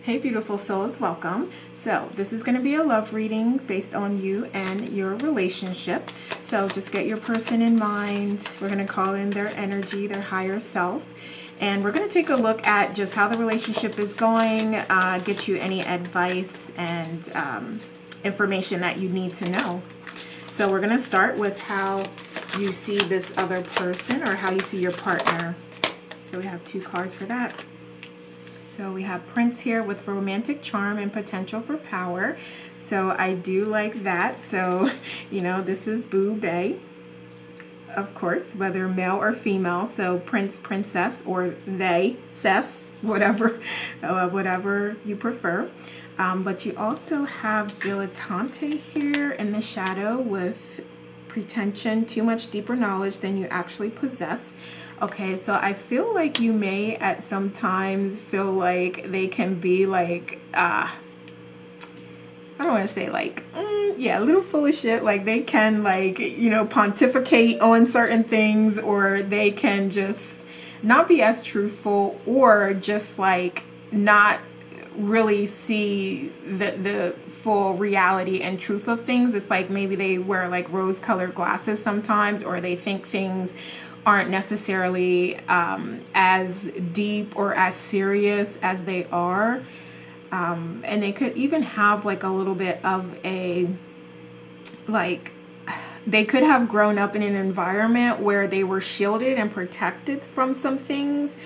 Hey beautiful souls, welcome. So this is going to be a love reading based on you and your relationship. So just get your person in mind. We're going to call in their energy, their higher self. And we're going to take a look at just how the relationship is going, get you any advice and information that you need to know. So we're going to start with how you see this other person or how you see your partner. So we have 2 cards for that. So we have Prince here with romantic charm and potential for power. So I do like that. So, you know, this is Boo Bae, of course, whether male or female. So Prince, Princess, or they, Cess, whatever, whatever you prefer. But you also have dilettante here in the shadow with pretension, too much deeper knowledge than you actually possess. Okay, so I feel like you may at some times feel like they can be like, I don't want to say like, yeah, a little full of shit. Like they can like, you know, pontificate on certain things, or they can just not be as truthful, or just like not really see the full reality and truth of things. It's like maybe they wear like rose-colored glasses sometimes, or they think things aren't necessarily as deep or as serious as they are. And they could even have like a little bit of a, like, they could have grown up in an environment where they were shielded and protected from some things,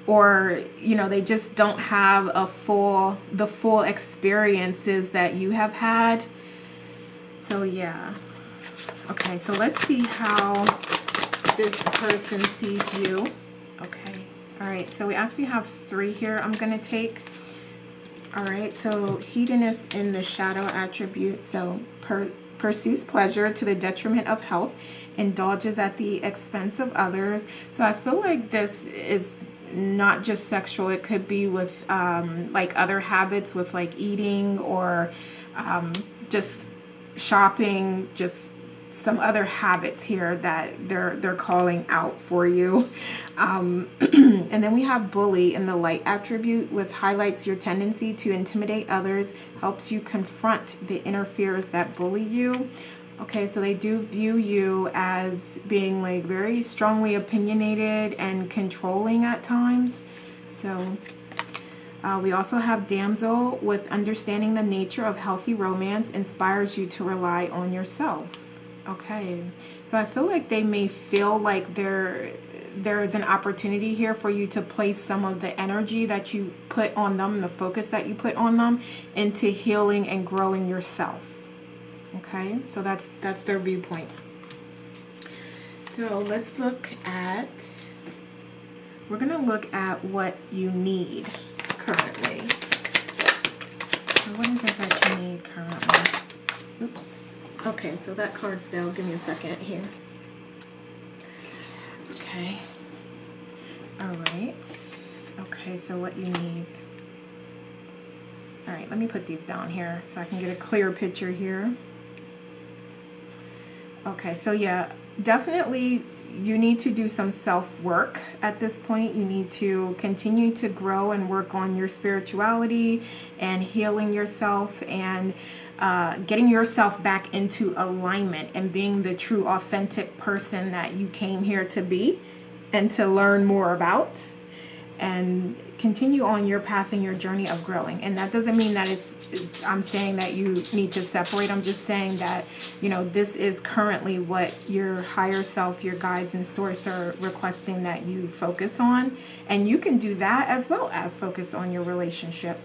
or, you know, they just don't have the full experiences that you have had. So yeah. Okay, so let's see how this person sees you. Okay. All right, so we actually have 3 here I'm going to take. All right, so hedonist in the shadow attribute. So pursues pleasure to the detriment of health, indulges at the expense of others. So I feel like this is not just sexual. It could be with like other habits, with like eating, or just shopping, just some other habits here that they're calling out for you. And then we have bully in the light attribute, with highlights your tendency to intimidate others, helps you confront the inner fears that bully you. Okay, so they do view you as being like very strongly opinionated and controlling at times. So we also have damsel, with understanding the nature of healthy romance, inspires you to rely on yourself. Okay, so I feel like they may feel like there is an opportunity here for you to place some of the energy that you put on them, the focus that you put on them, into healing and growing yourself. Okay, so that's their viewpoint. So let's look at, we're going to look at what you need currently. So what is it that you need currently? Oops. Okay, so that card fell. Give me a second here. Okay. All right. Okay, so what you need. All right, let me put these down here so I can get a clear picture here. Okay, so yeah, definitely you need to do some self-work at this point. You need to continue to grow and work on your spirituality and healing yourself, and getting yourself back into alignment and being the true, authentic person that you came here to be and to learn more about, and continue on your path and your journey of growing. And that doesn't mean that I'm saying that you need to separate. I'm just saying that, you know, this is currently what your higher self, your guides and source are requesting that you focus on. And you can do that as well as focus on your relationship.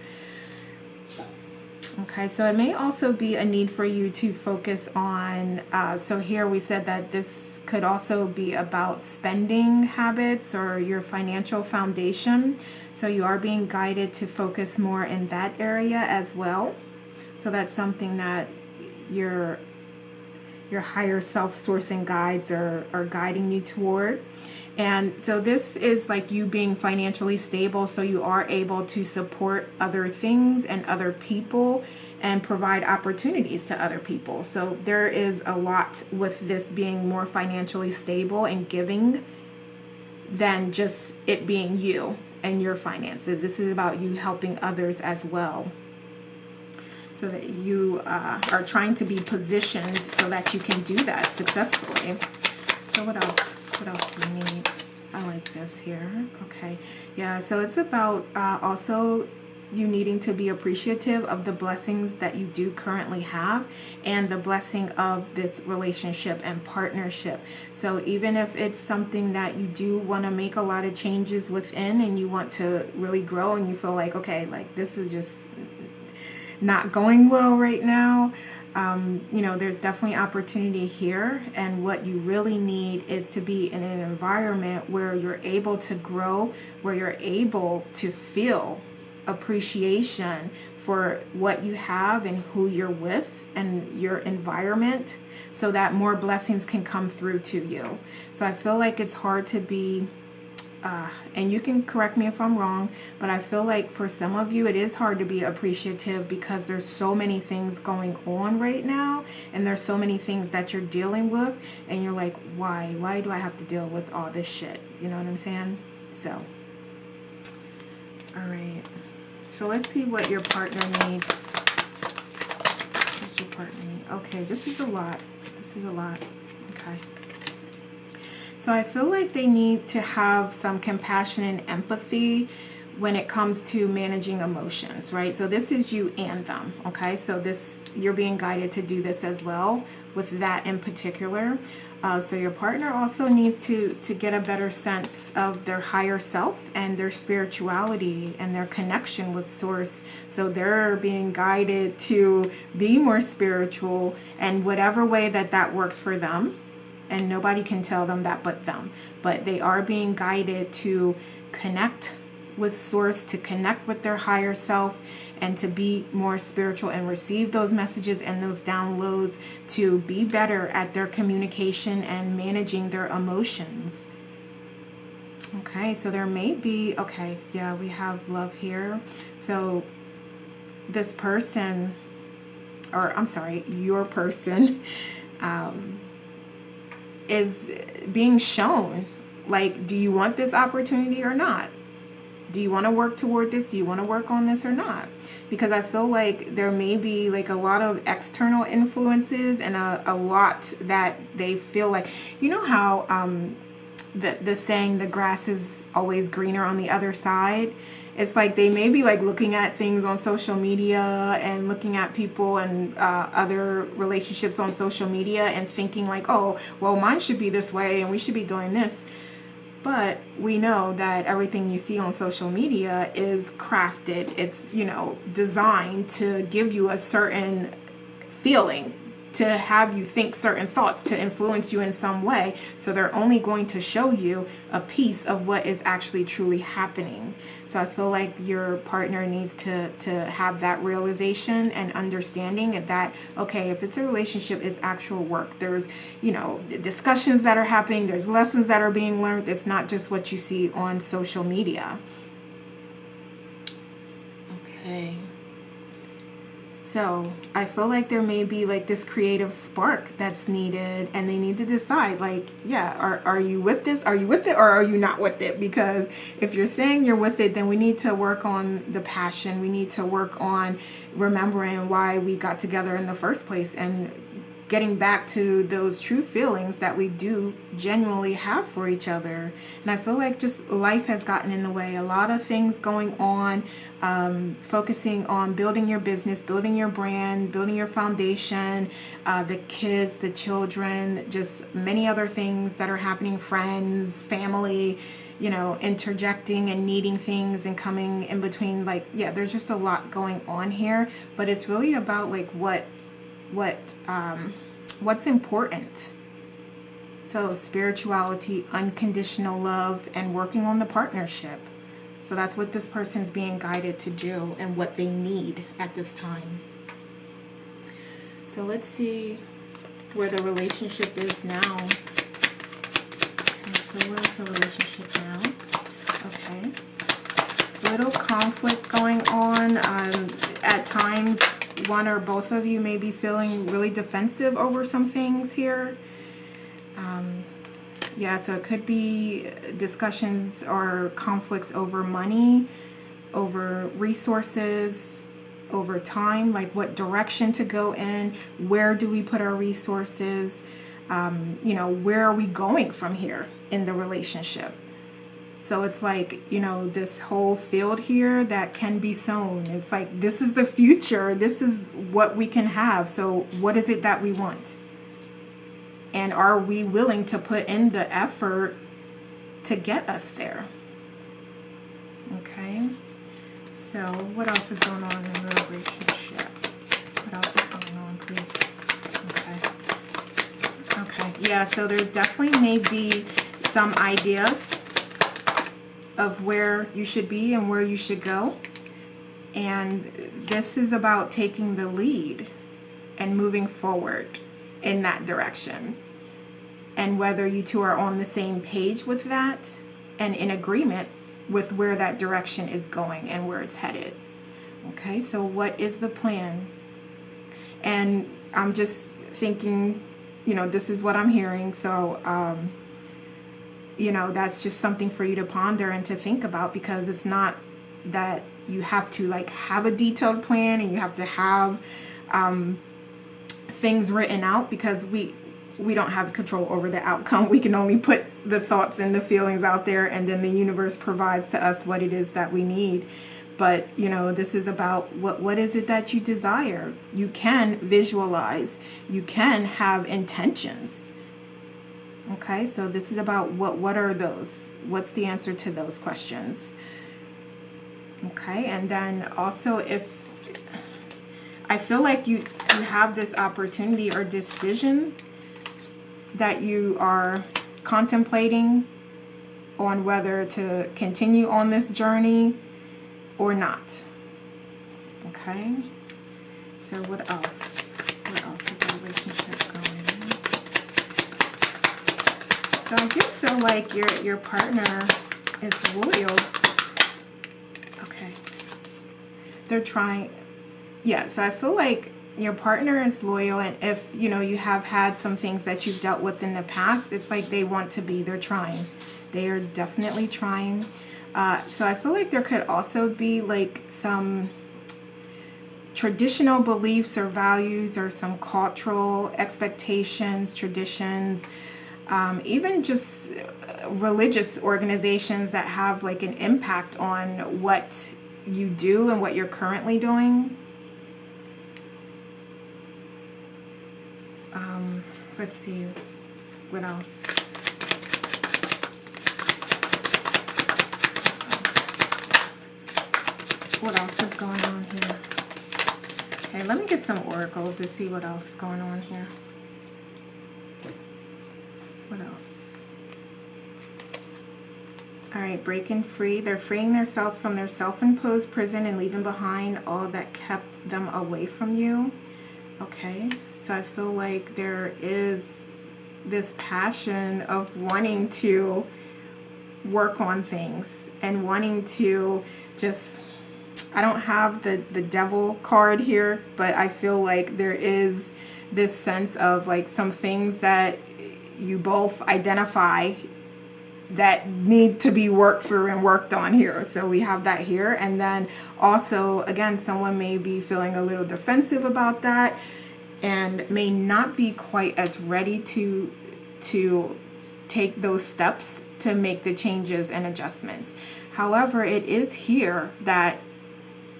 Okay, so it may also be a need for you to focus on, so here we said that this could also be about spending habits or your financial foundation. So you are being guided to focus more in that area as well. So that's something that your higher self sourcing guides are guiding you toward. And so this is like you being financially stable, so you are able to support other things and other people and provide opportunities to other people. So there is a lot with this being more financially stable and giving than just it being you. and your finances. This is about you helping others as well, so that you are trying to be positioned so that you can do that successfully. So what else? What else do you need? I like this here. Okay. Yeah, so it's about also you needing to be appreciative of the blessings that you do currently have and the blessing of this relationship and partnership. So even if it's something that you do want to make a lot of changes within and you want to really grow and you feel like, okay, like this is just not going well right now, you know, there's definitely opportunity here. And what you really need is to be in an environment where you're able to grow, where you're able to feel appreciation for what you have and who you're with and your environment, so that more blessings can come through to you. So I feel like it's hard to be and you can correct me if I'm wrong, but I feel like for some of you it is hard to be appreciative because there's so many things going on right now, and there's so many things that you're dealing with, and you're like, why do I have to deal with all this shit? You know what I'm saying? So all right, so let's see what your partner needs. What's your partner need? Okay, this is a lot. Okay. So I feel like they need to have some compassion and empathy when it comes to managing emotions, right? So this is you and them, okay? So this, you're being guided to do this as well with that in particular. So your partner also needs to get a better sense of their higher self and their spirituality and their connection with source. So they're being guided to be more spiritual, and whatever way that works for them. And nobody can tell them that but them. But they are being guided to connect with source, to connect with their higher self, and to be more spiritual and receive those messages and those downloads, to be better at their communication and managing their emotions. Okay, so there may be, okay, yeah, we have love here. So this person, or I'm sorry, your person, is being shown, like, do you want this opportunity or not? Do you want to work toward this? Do you want to work on this or not? Because I feel like there may be like a lot of external influences and a lot that they feel like, you know how the saying, the grass is always greener on the other side. It's like they may be like looking at things on social media and looking at people and other relationships on social media and thinking like, oh, well, mine should be this way and we should be doing this. But we know that everything you see on social media is crafted. It's, you know, designed to give you a certain feeling, to have you think certain thoughts, to influence you in some way. So they're only going to show you a piece of what is actually truly happening. So I feel like your partner needs to have that realization and understanding that, okay, if it's a relationship, it's actual work. There's, you know, discussions that are happening. There's lessons that are being learned. It's not just what you see on social media. Okay. So I feel like there may be like this creative spark that's needed, and they need to decide like, yeah, are you with this? Are you with it or are you not with it? Because if you're saying you're with it, then we need to work on the passion. We need to work on remembering why we got together in the first place and getting back to those true feelings that we do genuinely have for each other. And I feel like just life has gotten in the way. A lot of things going on, focusing on building your business, building your brand, building your foundation, the kids, the children, just many other things that are happening, friends, family, you know, interjecting and needing things and coming in between. Like, yeah, there's just a lot going on here, but it's really about like what's important. So spirituality, unconditional love, and working on the partnership. So that's what this person's being guided to do and what they need at this time. So let's see where the relationship is now. Okay, so where's the relationship now? Okay. Little conflict going on. At times, one or both of you may be feeling really defensive over some things here. Yeah, so it could be discussions or conflicts over money, over resources, over time, like what direction to go in, where do we put our resources, where are we going from here in the relationship. So it's like, this whole field here that can be sown. It's like, this is the future. This is what we can have. So what is it that we want? And are we willing to put in the effort to get us there? Okay. So what else is going on in the relationship? What else is going on, please? Okay. Yeah, so there definitely may be some ideas of where you should be and where you should go. And this is about taking the lead and moving forward in that direction. And whether you two are on the same page with that and in agreement with where that direction is going and where it's headed. Okay, so what is the plan? And I'm just thinking, this is what I'm hearing. So, that's just something for you to ponder and to think about, because it's not that you have to have a detailed plan and you have to have things written out, because we don't have control over the outcome. We can only put the thoughts and the feelings out there, and then the universe provides to us what it is that we need. But, this is about what is it that you desire? You can visualize. You can have intentions. Okay, so this is about what are those? What's the answer to those questions? Okay, and then also, if I feel like you have this opportunity or decision that you are contemplating on whether to continue on this journey or not. Okay, so what else? What else is the relationship going on? So I do feel like your partner is loyal. Okay, they're trying. Yeah, so I feel like your partner is loyal, and if you have had some things that you've dealt with in the past, it's like they're trying. They are definitely trying. So I feel like there could also be some traditional beliefs or values, or some cultural expectations, traditions, even just religious organizations that have an impact on what you do and what you're currently doing. Let's see, what else? What else is going on here? Okay, let me get some oracles to see what else is going on here. What else? All right, breaking free. They're freeing themselves from their self-imposed prison and leaving behind all that kept them away from you. Okay, so I feel like there is this passion of wanting to work on things and wanting to just, I don't have the devil card here, but I feel like there is this sense of some things that you both identify that need to be worked through and worked on here. So we have that here. And then also, again, someone may be feeling a little defensive about that and may not be quite as ready to take those steps to make the changes and adjustments. However, it is here that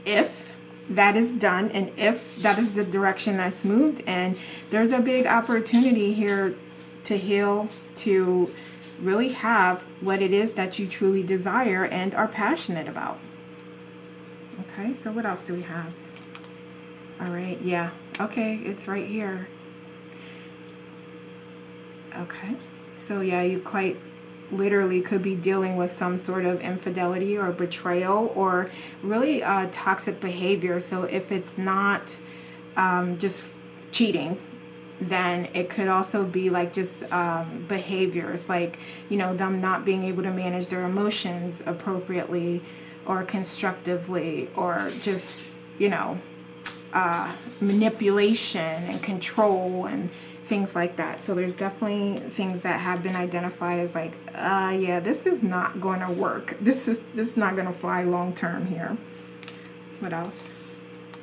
if that is done and if that is the direction that's moved, and there's a big opportunity here to heal, to really have what it is that you truly desire and are passionate about. Okay, so what else do we have? All right, yeah, okay, it's right here. Okay, so yeah, you quite literally could be dealing with some sort of infidelity or betrayal or really toxic behavior. So if it's not just cheating, then it could also be just behaviors them not being able to manage their emotions appropriately or constructively, or just manipulation and control and things like that. So there's definitely things that have been identified as like, yeah, this is not going to work. This is not going to fly long term here. What else?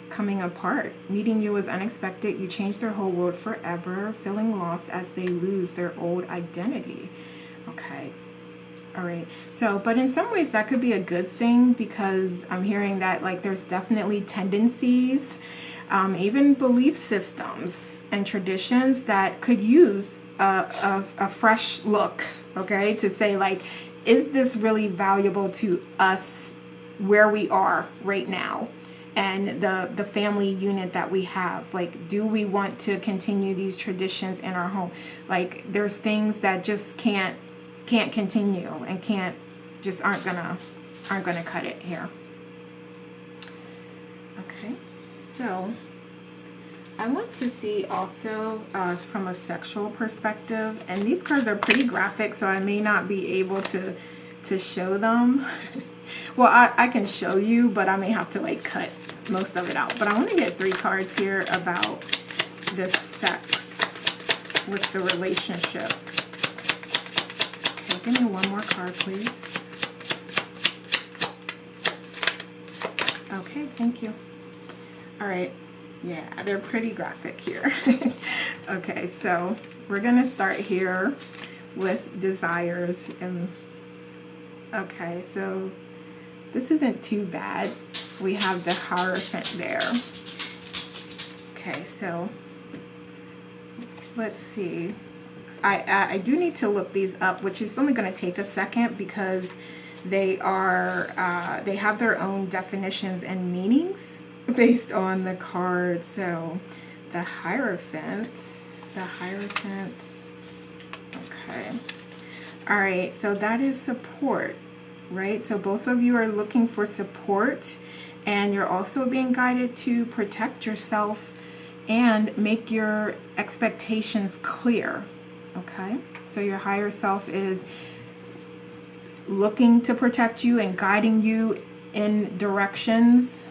Coming apart. Meeting you was unexpected. You changed their whole world forever. Feeling lost as they lose their old identity. Okay. All right. So, but in some ways that could be a good thing, because I'm hearing that like there's definitely tendencies, even belief systems and traditions that could use a fresh look, okay, to say like, is this really valuable to us where we are right now and the family unit that we have? Like, do we want to continue these traditions in our home? Like, there's things that just can't continue and aren't gonna cut it here. Okay, so I want to see also from a sexual perspective, and these cards are pretty graphic, so I may not be able to show them. Well, I can show you, but I may have to like cut most of it out. But I want to get 3 cards here about the sex with the relationship. Okay, give me one more card, please. Okay, thank you. All right. Yeah, they're pretty graphic here. Okay, so we're going to start here with desires. And okay, so this isn't too bad. We have the Hierophant there. Okay, so let's see. I do need to look these up, which is only going to take a second because they have their own definitions and meanings based on the card. So the Hierophant, okay. All right, so that is support, right? So both of you are looking for support, and you're also being guided to protect yourself and make your expectations clear, okay? So your higher self is looking to protect you and guiding you in directions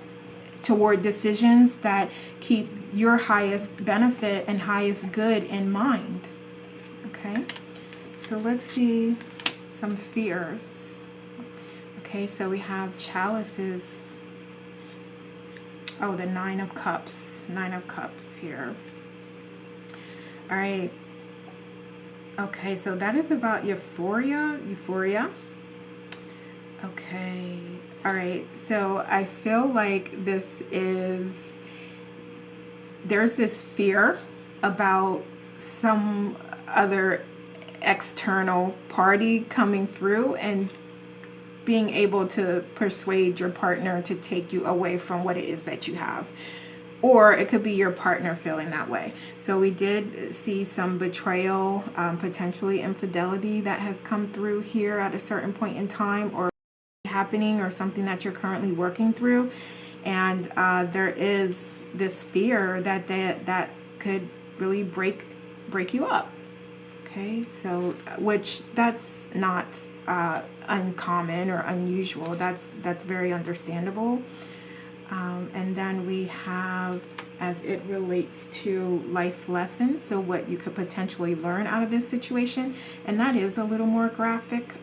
toward decisions that keep your highest benefit and highest good in mind, okay? So let's see some fears. Okay, so we have chalices. Oh, the 9 of Cups. 9 of Cups here. All right. Okay, so that is about euphoria. Okay. All right. So I feel like there's this fear about some other external party coming through and being able to persuade your partner to take you away from what it is that you have. Or it could be your partner feeling that way. So we did see some betrayal, potentially infidelity that has come through here at a certain point in time, or happening, or something that you're currently working through. And there is this fear that could really break you up. Okay, so which that's not uncommon or unusual. That's very understandable. And then we have, as it relates to life lessons, so what you could potentially learn out of this situation, and that is a little more graphic.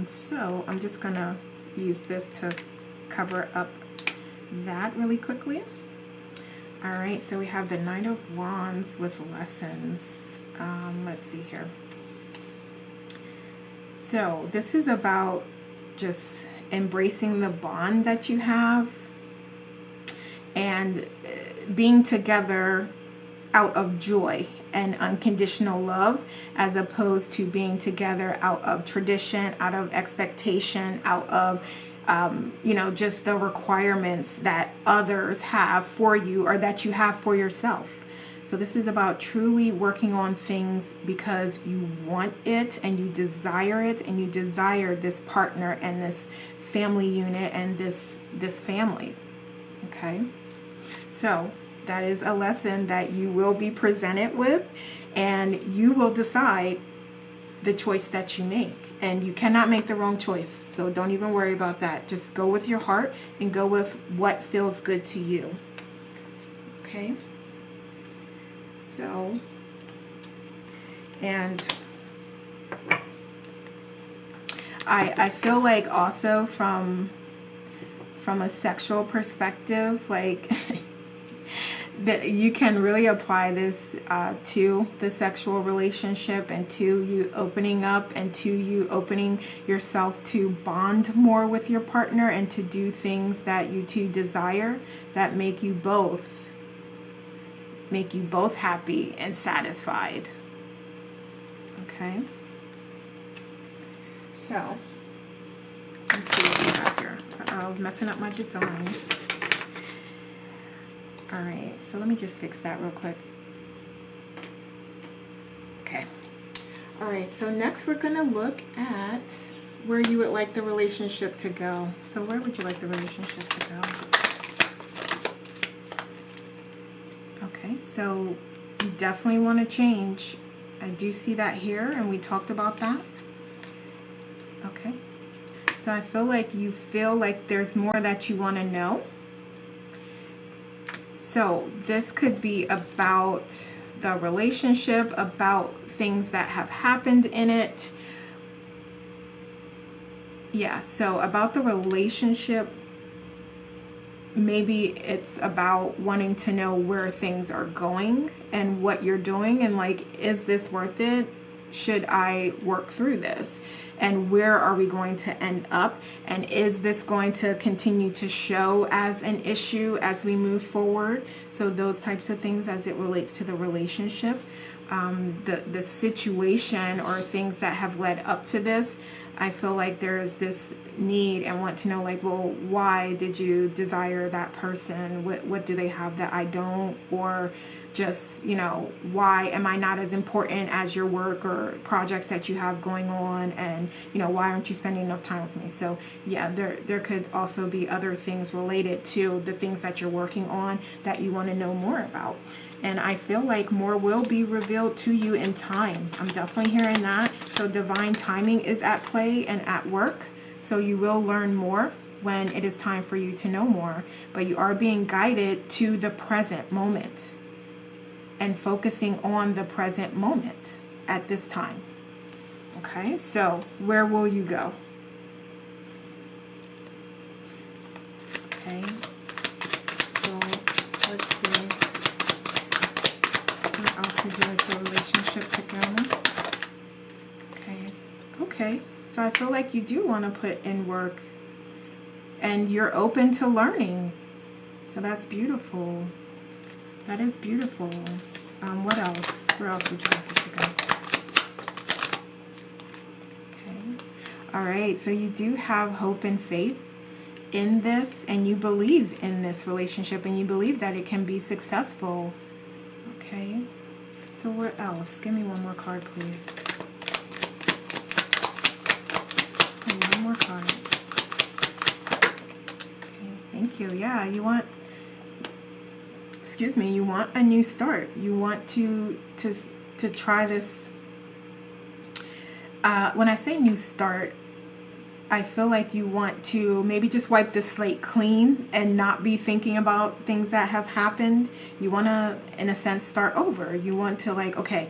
So I'm just gonna use this to cover up that really quickly. All right, so we have the Knight of Wands with lessons. Let's see here. So this is about just embracing the bond that you have and being together out of joy and unconditional love, as opposed to being together out of tradition, out of expectation, out of just the requirements that others have for you or that you have for yourself. So this is about truly working on things because you want it and you desire it, and you desire this partner and this family unit and this family. Okay, so that is a lesson that you will be presented with, and you will decide the choice that you make. And you cannot make the wrong choice, so don't even worry about that. Just go with your heart and go with what feels good to you. Okay. So, and I feel like also from a sexual perspective, like that you can really apply this to the sexual relationship, and to you opening up, and to you opening yourself to bond more with your partner, and to do things that you two desire that make you both happy and satisfied. Okay. So, let's see what we have here. Uh-oh, messing up my design. Alright, so let me just fix that real quick. Okay. Alright, so next we're going to look at where you would like the relationship to go. So where would you like the relationship to go? Okay, so you definitely want to change. I do see that here, and we talked about that. Okay. So I feel like you feel like there's more that you want to know. So this could be about the relationship, about things that have happened in it. Yeah, so about the relationship, maybe it's about wanting to know where things are going and what you're doing, and like, is this worth it? Should I work through this? And where are we going to end up? And is this going to continue to show as an issue as we move forward? So those types of things as it relates to the relationship. The situation or things that have led up to this, I feel like there is this need and want to know, like, well, why did you desire that person? What do they have that I don't? Or just, you know, why am I not as important as your work or projects that you have going on? And, you know, why aren't you spending enough time with me? So yeah, there could also be other things related to the things that you're working on that you want to know more about. And I feel like more will be revealed to you in time. I'm definitely hearing that. So divine timing is at play and at work. So you will learn more when it is time for you to know more. But you are being guided to the present moment and focusing on the present moment at this time. Okay, so where will you go? Okay, so let's see. Where else would you like your relationship to go? Okay, so I feel like you do want to put in work and you're open to learning. So that's beautiful. That is beautiful. What else? Where else would you like it to go? Okay. All right, so you do have hope and faith in this, and you believe in this relationship, and you believe that it can be successful. Okay. So what else? Give me one more card, please. One more card. Okay, thank you. Yeah, you want, you want a new start. You want to try this. When I say new start, I feel like you want to maybe just wipe the slate clean and not be thinking about things that have happened. You want to, in a sense, start over. You want to, like, okay,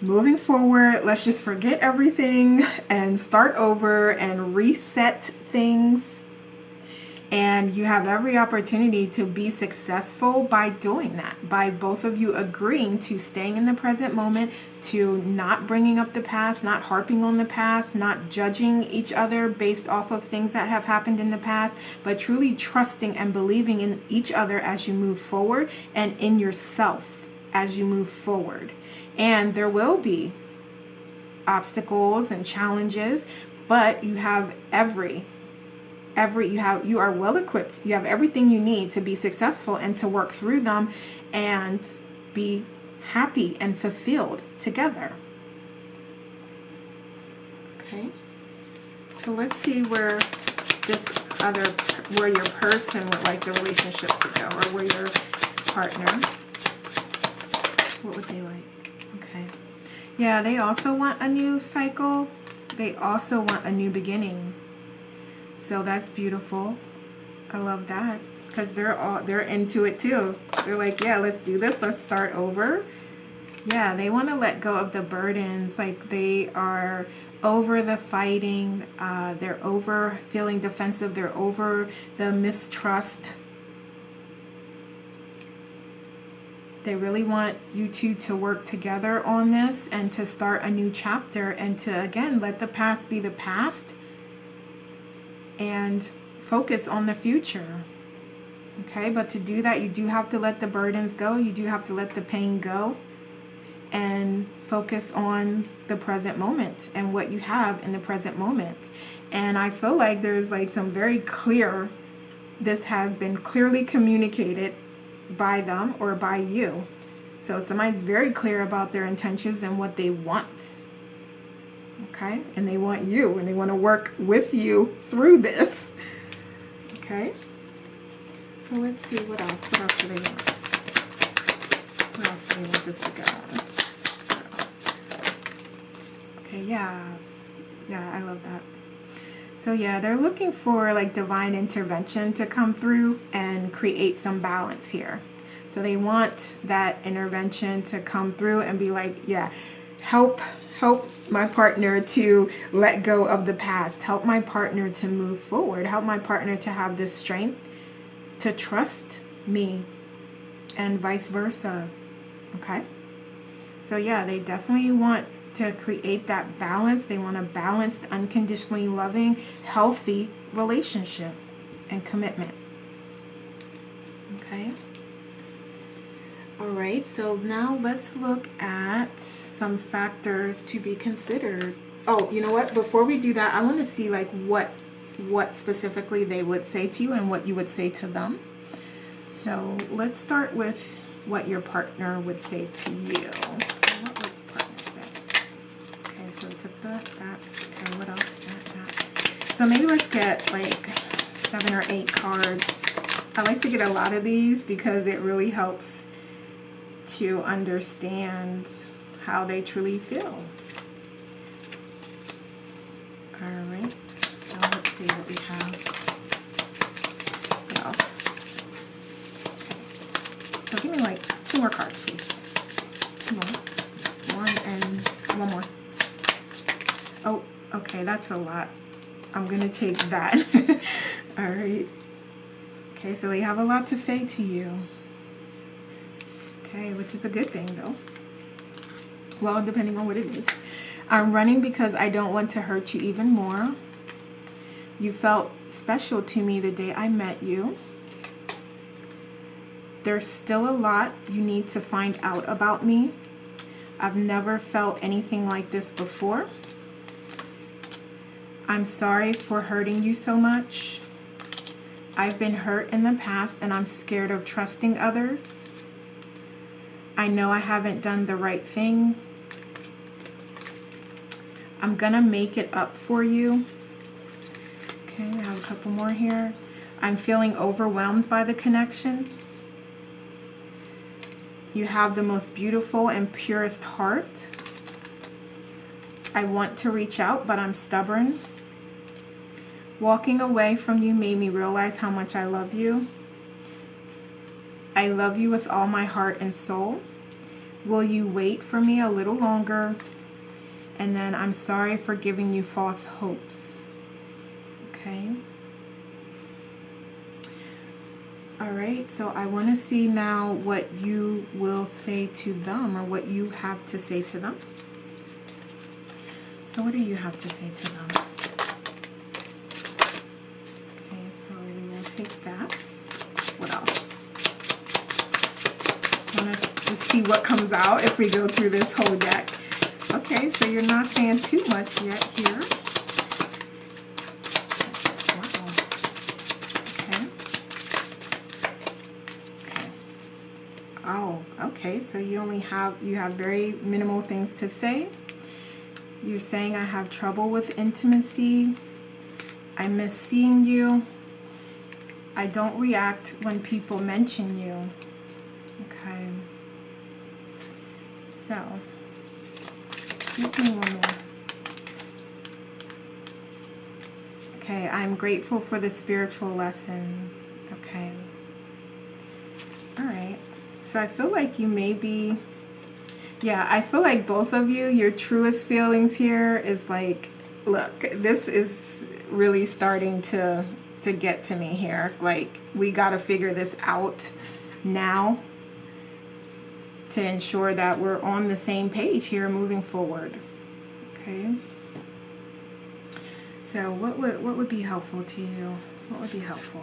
moving forward, let's just forget everything and start over and reset things. And you have every opportunity to be successful by doing that, by both of you agreeing to staying in the present moment, to not bringing up the past, not harping on the past, not judging each other based off of things that have happened in the past, but truly trusting and believing in each other as you move forward and in yourself as you move forward. And there will be obstacles and challenges, but you have you are well equipped. You have everything you need to be successful and to work through them and be happy and fulfilled together. Okay. So let's see where where your person would like the relationship to go, or where your partner, what would they like? Okay. Yeah, they also want a new cycle. They also want a new beginning. So that's beautiful. I love that, because they're into it too. They're like, yeah, let's do this. Let's start over. Yeah, they want to let go of the burdens. Like they are over the fighting. They're over feeling defensive. They're over the mistrust. They really want you two to work together on this and to start a new chapter and to, again, let the past be the past and focus on the future. Okay, but to do that, you do have to let the burdens go. You do have to let the pain go and focus on the present moment and what you have in the present moment. And I feel like there's like some very clear, this has been clearly communicated by them or by you. So somebody's very clear about their intentions and what they want. Okay, and they want you and they want to work with you through this. Okay, so let's see what else. What else do they want? What else do they want this to go on? What else? Okay, yeah, I love that. So yeah, they're looking for like divine intervention to come through and create some balance here. So they want that intervention to come through and be like, yeah, help my partner to let go of the past. Help my partner to move forward. Help my partner to have the strength to trust me and vice versa. Okay? So yeah, they definitely want to create that balance. They want a balanced, unconditionally loving, healthy relationship and commitment. Okay? All right, so now let's look at some factors to be considered. Oh, you know what? Before we do that, I want to see like what specifically they would say to you and what you would say to them. So let's start with what your partner would say to you. So what would your partner say? Okay, so we took that. Okay, what else? That. So maybe let's get like 7 or 8 cards. I like to get a lot of these because it really helps to understand how they truly feel. All right, so let's see what we have. What else? Okay. So give me like 2 more cards, please. 2 more. 1 and 1 more. Oh, okay, that's a lot. I'm gonna take that. All right. Okay, so they have a lot to say to you. Okay, which is a good thing though. Well, depending on what it is. I'm running because I don't want to hurt you even more. You felt special to me the day I met you. There's still a lot you need to find out about me. I've never felt anything like this before. I'm sorry for hurting you so much. I've been hurt in the past and I'm scared of trusting others. I know I haven't done the right thing. I'm gonna make it up for you. Okay, I have a couple more here. I'm feeling overwhelmed by the connection. You have the most beautiful and purest heart. I want to reach out, but I'm stubborn. Walking away from you made me realize how much I love you. I love you with all my heart and soul. Will you wait for me a little longer? And then I'm sorry for giving you false hopes. Okay. All right, so I want to see now what you will say to them or what you have to say to them. So what do you have to say to them? Okay, so we will take that. What else? I want to just see what comes out if we go through this whole deck. Okay, so you're not saying too much yet here. Wow. Okay. Okay. Oh, okay, so you have very minimal things to say. You're saying I have trouble with intimacy. I miss seeing you. I don't react when people mention you. Okay. So, give me one more. Okay, I'm grateful for the spiritual lesson. Okay. All right. So I feel like you may be, yeah, I feel like both of you, your truest feelings here is like, look, this is really starting to get to me here. Like, we got to figure this out now to ensure that we're on the same page here moving forward. Okay. So what would be helpful to you? What would be helpful?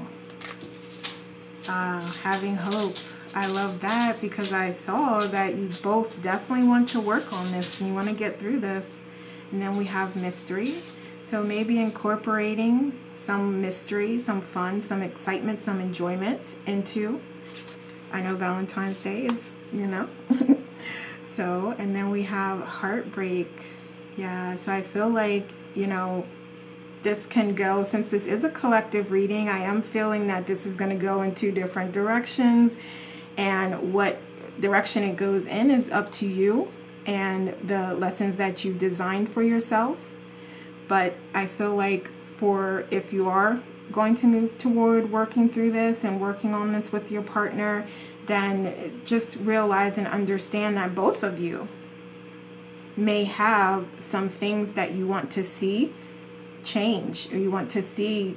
Having hope. I love that because I saw that you both definitely want to work on this and you want to get through this. And then we have mystery. So maybe incorporating some mystery, some fun, some excitement, some enjoyment into, I know Valentine's Day is, you know. So, and then we have heartbreak. Yeah, so I feel like, you know, this can go, since this is a collective reading, I am feeling that this is going to go in 2 different directions, and what direction it goes in is up to you and the lessons that you've designed for yourself. But I feel like for if you are going to move toward working through this and working on this with your partner, then just realize and understand that both of you may have some things that you want to see change, or you want to see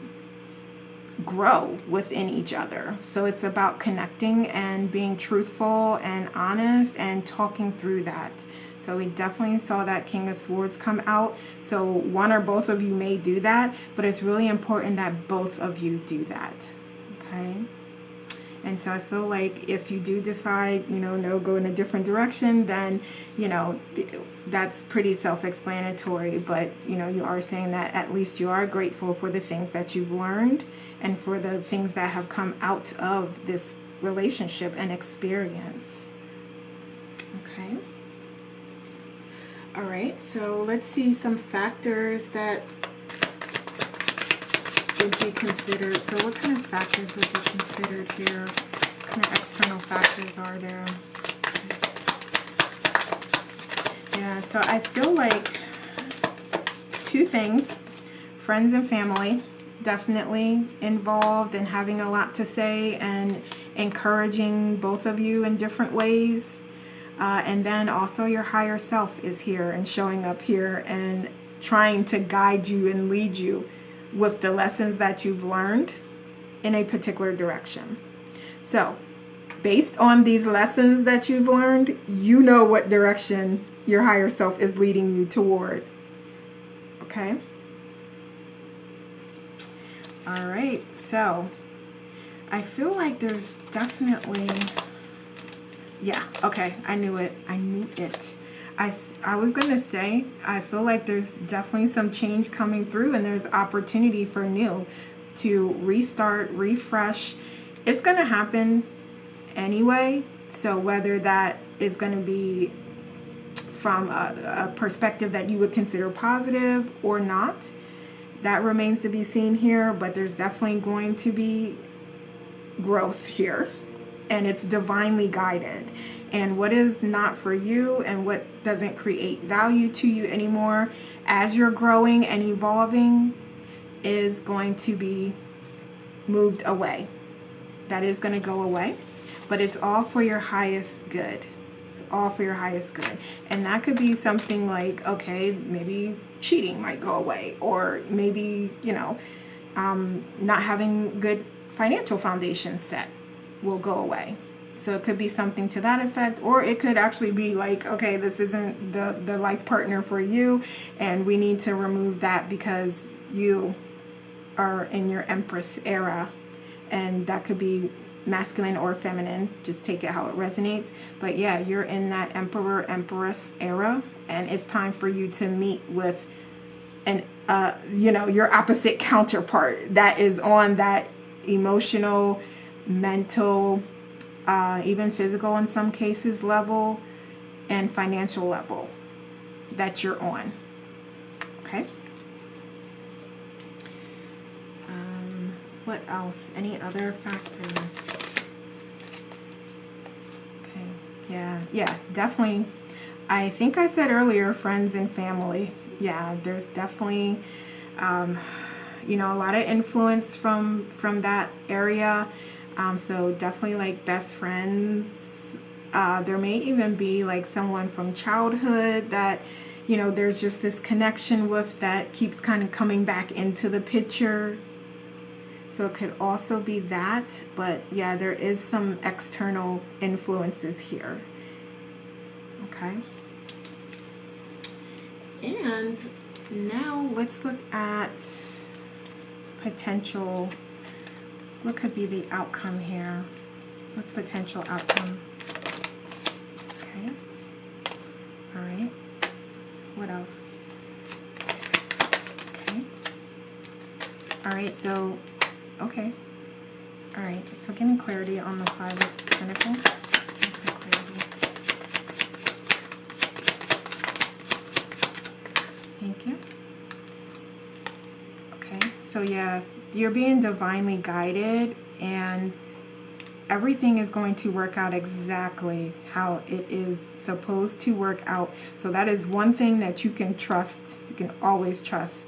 grow within each other. So it's about connecting and being truthful and honest and talking through that. So we definitely saw that King of Swords come out. So one or both of you may do that, but it's really important that both of you do that. Okay. And so I feel like if you do decide, you know, no, go in a different direction, then, you know, that's pretty self-explanatory. But, you know, you are saying that at least you are grateful for the things that you've learned and for the things that have come out of this relationship and experience. Okay. All right. So let's see some factors that would be considered. So what kind of factors would be considered here? What kind of external factors are there? Yeah, so I feel like 2 things. Friends and family definitely involved and having a lot to say and encouraging both of you in different ways. And then also your higher self is here and showing up here and trying to guide you and lead you with the lessons that you've learned in a particular direction. So, based on these lessons that you've learned, you know what direction your higher self is leading you toward. Okay? All right, so I feel like there's definitely, yeah, okay, I knew it. I knew it. I was going to say, I feel like there's definitely some change coming through and there's opportunity for new to restart, refresh. It's going to happen anyway. So whether that is going to be from a perspective that you would consider positive or not, that remains to be seen here. But there's definitely going to be growth here. And it's divinely guided. And what is not for you and what doesn't create value to you anymore as you're growing and evolving is going to be moved away. That is going to go away. But it's all for your highest good. It's all for your highest good. And that could be something like, okay, maybe cheating might go away. Or maybe, you know, not having good financial foundation set will go away. So it could be something to that effect, or it could actually be like, okay, this isn't the life partner for you, and we need to remove that because you are in your Empress era, and that could be masculine or feminine. Just take it how it resonates. But yeah, you're in that Emperor, Empress era, and it's time for you to meet with an, you know, your opposite counterpart that is on that emotional, mental, even physical in some cases level, and financial level that you're on. Okay. What else? Any other factors? Okay. Yeah, definitely. I think I said earlier, friends and family. Yeah, there's definitely, you know, a lot of influence from that area. So definitely like best friends, There may even be like someone from childhood that, you know, there's just this connection with that keeps kind of coming back into the picture. So it could also be that, but yeah, there is some external influences here. Okay. And now let's look at potential, what could be the outcome here? What's potential outcome? Okay. All right. What else? Okay. All right, so, okay. All right, so give me clarity on the Five of Pentacles. Thank you. Okay, so yeah, you're being divinely guided, and everything is going to work out exactly how it is supposed to work out. So that is one thing that you can trust. You can always trust.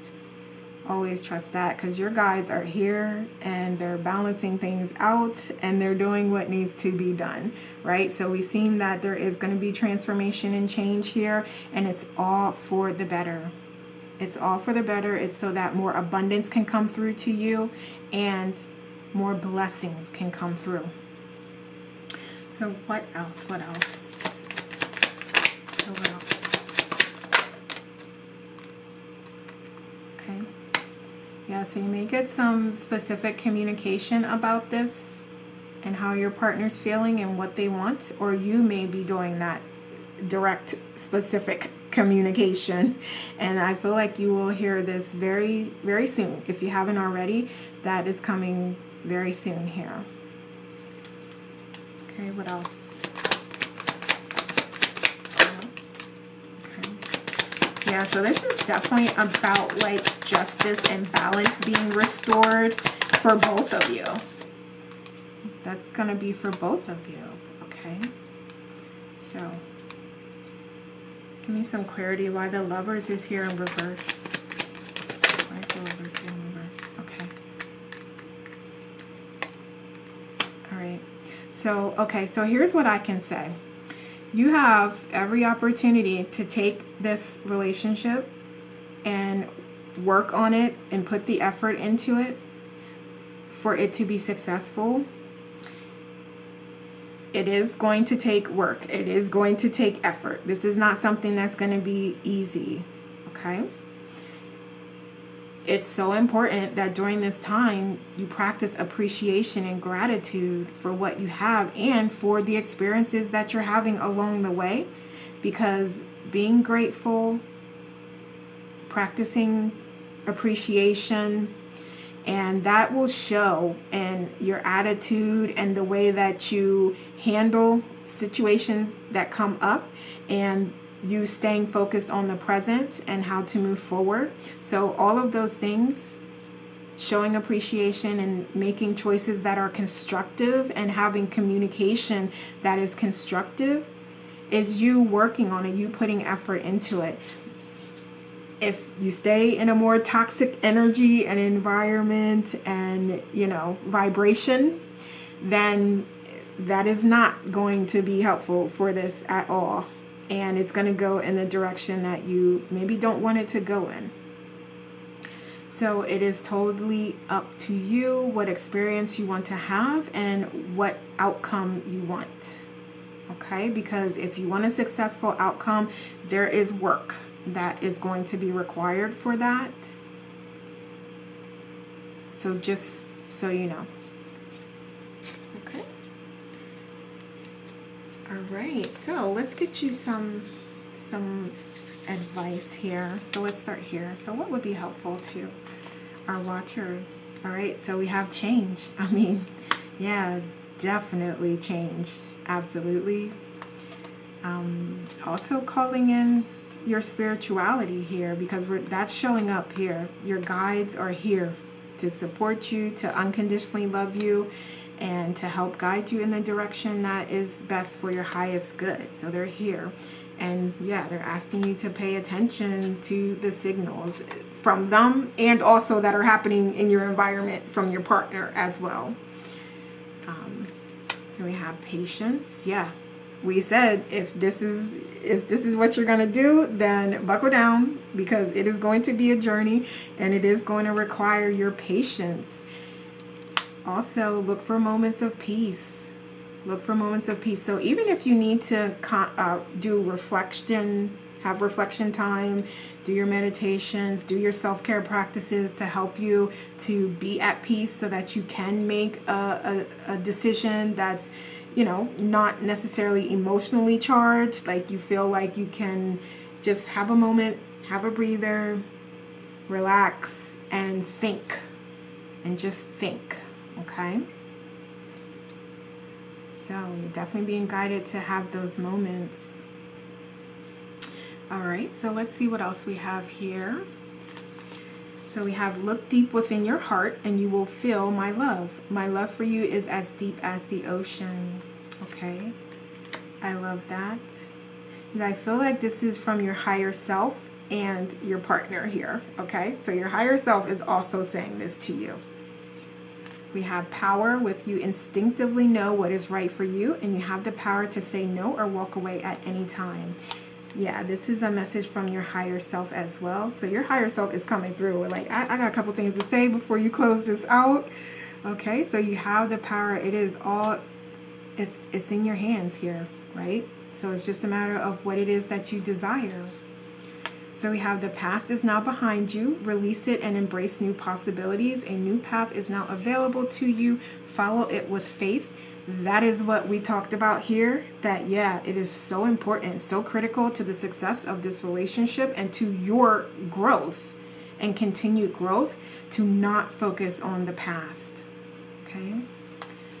Always trust that, because your guides are here and they're balancing things out and they're doing what needs to be done, right? So we've seen that there is going to be transformation and change here, and it's all for the better. It's all for the better. It's so that more abundance can come through to you and more blessings can come through. So what else? What else? So what else? Okay. Yeah, so you may get some specific communication about this and how your partner's feeling and what they want, or you may be doing that direct, specific communication. And I feel like you will hear this very, very soon. If you haven't already, that is coming very soon here. Okay, what else? Yeah, so this is definitely about like justice and balance being restored for both of you. That's going to be for both of you. Okay. So, give me some clarity why the Lovers is here in reverse. Why is the Lovers here in reverse? Okay. All right. So, okay, so here's what I can say. You have every opportunity to take this relationship and work on it and put the effort into it for it to be successful. It is going to take work. It is going to take effort. This is not something that's going to be easy, okay? It's so important that during this time you practice appreciation and gratitude for what you have and for the experiences that you're having along the way, because being grateful, practicing appreciation, and that will show in your attitude and the way that you handle situations that come up, and you staying focused on the present and how to move forward. So all of those things, showing appreciation and making choices that are constructive and having communication that is constructive, is you working on it, you putting effort into it. If you stay in a more toxic energy and environment and, you know, vibration, then that is not going to be helpful for this at all. And it's going to go in the direction that you maybe don't want it to go in. So it is totally up to you what experience you want to have and what outcome you want. Okay? Because if you want a successful outcome, there is work that is going to be required for that. So just so you know. Okay. All right, so let's get you some advice here. So let's start here. So what would be helpful to our watcher? All right, so we have change. I mean, yeah, definitely change. Absolutely. Also calling in your spirituality here, because that's showing up here. Your guides are here to support you, to unconditionally love you, and to help guide you in the direction that is best for your highest good. So they're here. And yeah, they're asking you to pay attention to the signals from them and also that are happening in your environment from your partner as well. So we have patience. Yeah. we said if this is what you're going to do, then buckle down, because it is going to be a journey and it is going to require your patience. Also, look for moments of peace. Look for moments of peace. So even if you need to do reflection, have reflection time, do your meditations, do your self-care practices to help you to be at peace so that you can make a decision that's, you know, not necessarily emotionally charged. Like you feel like you can just have a moment, have a breather, relax, and think. And just think, okay? So you're definitely being guided to have those moments. All right, so let's see what else we have here. So we have, look deep within your heart and you will feel my love. My love for you is as deep as the ocean. Okay, I love that. And I feel like this is from your higher self and your partner here. Okay, so your higher self is also saying this to you. We have power with you instinctively know what is right for you, and you have the power to say no or walk away at any time. Yeah, this is a message from your higher self as well. So your higher self is coming through. Like, I got a couple things to say before you close this out. Okay, so you have the power. It is all, it's in your hands here, right? So it's just a matter of what it is that you desire. So we have the past is now behind you. Release it and embrace new possibilities. A new path is now available to you. Follow it with faith. That is what we talked about here, that yeah, it is so important, so critical to the success of this relationship and to your growth and continued growth to not focus on the past. Okay?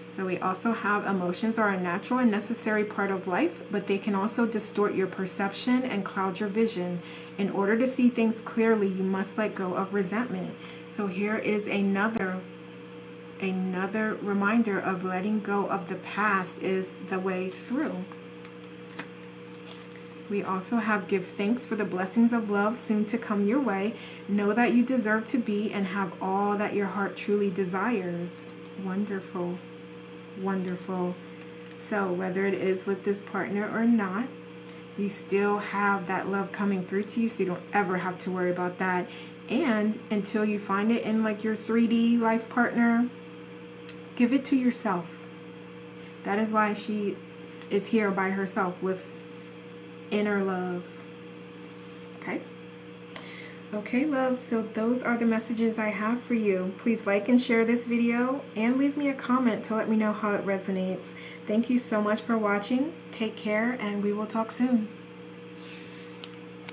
So we also have emotions are a natural and necessary part of life, but they can also distort your perception and cloud your vision. In order to see things clearly, you must let go of resentment. So here is another reminder of letting go of the past is the way through. We also have give thanks for the blessings of love soon to come your way. Know that you deserve to be and have all that your heart truly desires. Wonderful. Wonderful. So whether it is with this partner or not, you still have that love coming through to you, so you don't ever have to worry about that. And until you find it in like your 3D life partner, give it to yourself. That is why she is here by herself with inner love. Okay? Okay, love, so those are the messages I have for you. Please like and share this video and leave me a comment to let me know how it resonates. Thank you so much for watching. Take care, and we will talk soon.